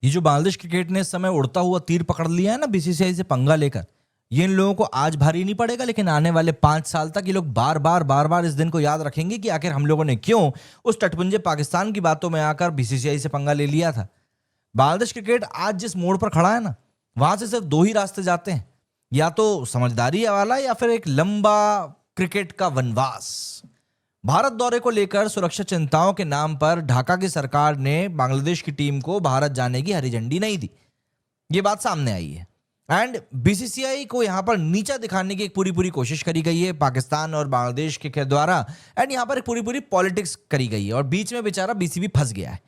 ये जो बांग्लादेश क्रिकेट ने इस समय उड़ता हुआ तीर पकड़ लिया है ना बीसीसीआई से पंगा लेकर, ये इन लोगों को आज भारी नहीं पड़ेगा, लेकिन आने वाले 5 साल तक ये लोग बार बार इस दिन को याद रखेंगे कि आखिर हम लोगों ने क्यों उस टटपुंजे पाकिस्तान की बातों में आकर बीसीसीआई से पंगा ले लिया था। बांग्लादेश क्रिकेट आज जिस मोड़ पर खड़ा है ना, वहां से सिर्फ दो ही रास्ते जाते हैं, या तो समझदारी वाला या फिर एक लंबा क्रिकेट का वनवास। भारत दौरे को लेकर सुरक्षा चिंताओं के नाम पर ढाका की सरकार ने बांग्लादेश की टीम को भारत जाने की हरी झंडी नहीं दी। ये बात सामने आई है एंड बीसीसीआई को यहां पर नीचा दिखाने की एक पूरी पूरी कोशिश करी गई है पाकिस्तान और बांग्लादेश के द्वारा। एंड यहां पर एक पूरी पूरी पॉलिटिक्स करी गई है और बीच में बेचारा बीसीबी फंस गया है।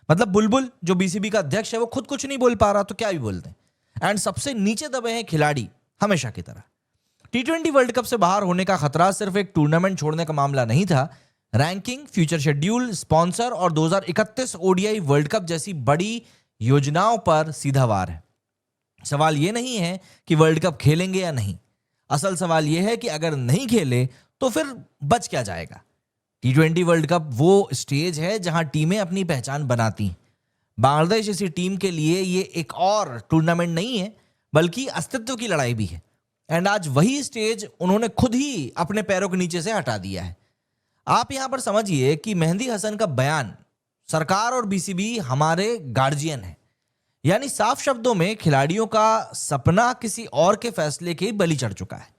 मतलब बुलबुल जो बीसीबी का अध्यक्ष है वो खुद कुछ नहीं बोल पा रहा, तो क्या भी बोलते हैं। एंड सबसे नीचे दबे हैं खिलाड़ी, हमेशा की तरह। T20 वर्ल्ड कप से बाहर होने का खतरा सिर्फ एक टूर्नामेंट छोड़ने का मामला नहीं था। रैंकिंग, फ्यूचर शेड्यूल, स्पॉन्सर और 2031 ओडीआई वर्ल्ड कप जैसी बड़ी योजनाओं पर सीधा वार है। सवाल यह नहीं है कि वर्ल्ड कप खेलेंगे या नहीं, असल सवाल यह है कि अगर नहीं खेले तो फिर बच क्या जाएगा। T20 वर्ल्ड कप वो स्टेज है जहां टीमें अपनी पहचान बनाती हैं। बांग्लादेश इसी टीम के लिए ये एक और टूर्नामेंट नहीं है, बल्कि अस्तित्व की लड़ाई भी है। एंड आज वही स्टेज उन्होंने खुद ही अपने पैरों के नीचे से हटा दिया है। आप यहां पर समझिए कि मेहंदी हसन का बयान, सरकार और बीसीबी हमारे गार्जियन है, यानी साफ शब्दों में खिलाड़ियों का सपना किसी और के फैसले के बलि चढ़ चुका है।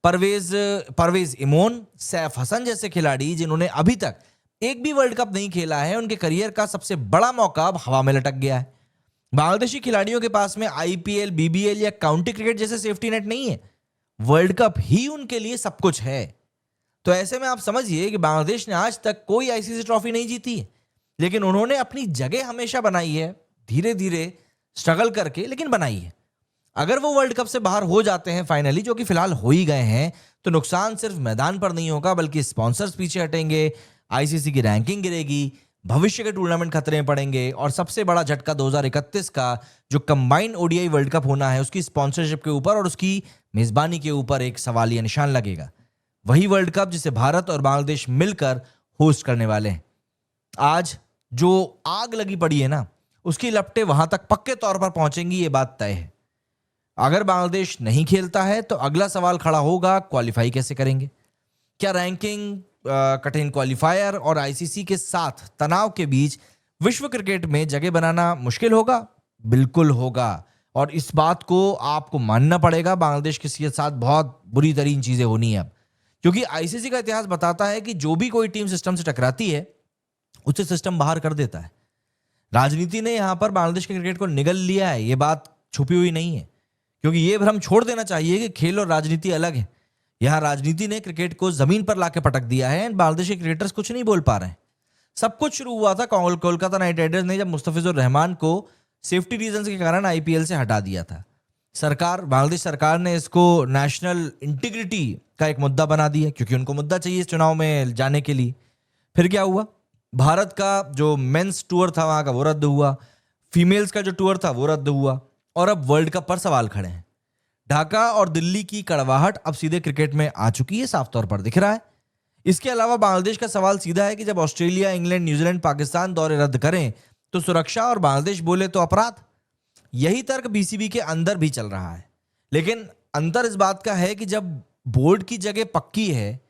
परवेज इमोन, सैफ हसन जैसे खिलाड़ी जिन्होंने अभी तक एक भी वर्ल्ड कप नहीं खेला है, उनके करियर का सबसे बड़ा मौका अब हवा में लटक गया है। बांग्लादेशी खिलाड़ियों के पास में आईपीएल, बीबीएल या काउंटी क्रिकेट जैसे सेफ्टी नेट नहीं है। वर्ल्ड कप ही उनके लिए सब कुछ है। तो ऐसे में आप समझिए कि बांग्लादेश ने आज तक कोई आईसीसी ट्रॉफी नहीं जीती है, लेकिन उन्होंने अपनी जगह हमेशा बनाई है, धीरे धीरे स्ट्रगल करके, लेकिन बनाई है। अगर वो वर्ल्ड कप से बाहर हो जाते हैं फाइनली, जो कि फिलहाल हो ही गए हैं, तो नुकसान सिर्फ मैदान पर नहीं होगा, बल्कि स्पॉन्सर्स पीछे हटेंगे, आईसीसी की रैंकिंग गिरेगी, भविष्य के टूर्नामेंट खतरे में पड़ेंगे और सबसे बड़ा झटका 2031 का जो कंबाइंड ओडीआई वर्ल्ड कप होना है, उसकी स्पॉन्सरशिप के ऊपर और उसकी मेजबानी के ऊपर एक सवालिया निशान लगेगा। वही वर्ल्ड कप जिसे भारत और बांग्लादेश मिलकर होस्ट करने वाले हैं। आज जो आग लगी पड़ी है ना, उसकी लपटें वहां तक पक्के तौर पर पहुंचेंगी, ये बात तय है। अगर बांग्लादेश नहीं खेलता है तो अगला सवाल खड़ा होगा, क्वालिफाई कैसे करेंगे? क्या रैंकिंग, कठिन क्वालिफायर और आईसीसी के साथ तनाव के बीच विश्व क्रिकेट में जगह बनाना मुश्किल होगा? बिल्कुल होगा। और इस बात को आपको मानना पड़ेगा, बांग्लादेश के साथ बहुत बुरी तरीन चीजें होनी है अब, क्योंकि आईसीसी का इतिहास बताता है कि जो भी कोई टीम सिस्टम से टकराती है उसे सिस्टम बाहर कर देता है। राजनीति ने यहां पर बांग्लादेश के क्रिकेट को निगल लिया है, ये बात छुपी हुई नहीं है, क्योंकि ये भ्रम छोड़ देना चाहिए कि खेल और राजनीति अलग है। यहां राजनीति ने क्रिकेट को जमीन पर लाके पटक दिया है एंड बांग्लादेश के क्रिकेटर्स कुछ नहीं बोल पा रहे हैं। सब कुछ शुरू हुआ था कोलकाता नाइट राइडर्स ने जब मुस्तफिजुर रहमान को सेफ्टी रीजंस के कारण आईपीएल से हटा दिया था। बांग्लादेश सरकार ने इसको नेशनल इंटीग्रिटी का एक मुद्दा बना दिया, क्योंकि उनको मुद्दा चाहिए इस चुनाव में जाने के लिए। फिर क्या हुआ? भारत का जो मेंस टूर था वहां का वो रद्द हुआ, फीमेल्स का जो टूर था वो रद्द हुआ, और अब वर्ल्ड कप पर सवाल खड़े हैं। ढाका और दिल्ली की कड़वाहट अब सीधे क्रिकेट में आ चुकी है, साफ तौर पर दिख रहा है। इसके अलावा बांग्लादेश का सवाल सीधा है कि जब ऑस्ट्रेलिया, इंग्लैंड, न्यूजीलैंड, पाकिस्तान दौरे रद्द करें तो सुरक्षा और बांग्लादेश बोले तो अपराध। यही तर्क बीसीबी के अंदर भी चल रहा है, लेकिन अंतर इस बात का है कि जब बोर्ड की जगह पक्की है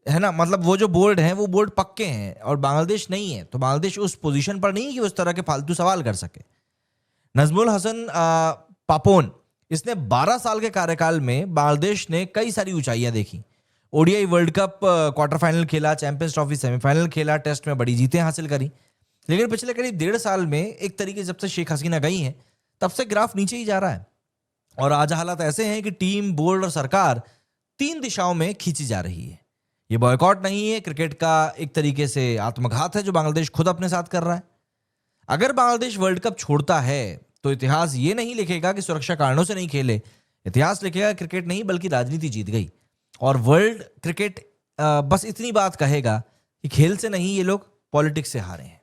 ना, मतलब वो जो बोर्ड है वो बोर्ड पक्के हैं और बांग्लादेश नहीं है, तो बांग्लादेश उस पोजीशन पर नहीं है कि उस तरह के फालतू सवाल कर सके। नजमुल हसन पापोन, इसने 12 साल के कार्यकाल में बांग्लादेश ने कई सारी ऊंचाइयां देखी। ODI world cup quarter final खेला, चैंपियंस ट्रॉफी सेमीफाइनल खेला, टेस्ट में बड़ी जीतें हासिल करी। लेकिन पिछले करीब 1.5 साल में एक तरीके जब से शेख हसीना गई हैं, तब से ग्राफ नीचे ही जा रहा है। और आज हालात ऐसे हैं कि टीम, बोर्ड और सरकार 3 दिशाओं में खींची जा रही है। ये बॉयकॉट नहीं है, क्रिकेट का एक तरीके से आत्मघात है जो बांग्लादेश खुद अपने साथ कर रहा है। अगर बांग्लादेश वर्ल्ड कप छोड़ता है तो इतिहास ये नहीं लिखेगा कि सुरक्षा कारणों से नहीं खेले, इतिहास लिखेगा क्रिकेट नहीं बल्कि राजनीति जीत गई। और वर्ल्ड क्रिकेट बस इतनी बात कहेगा कि खेल से नहीं, ये लोग पॉलिटिक्स से हारे हैं।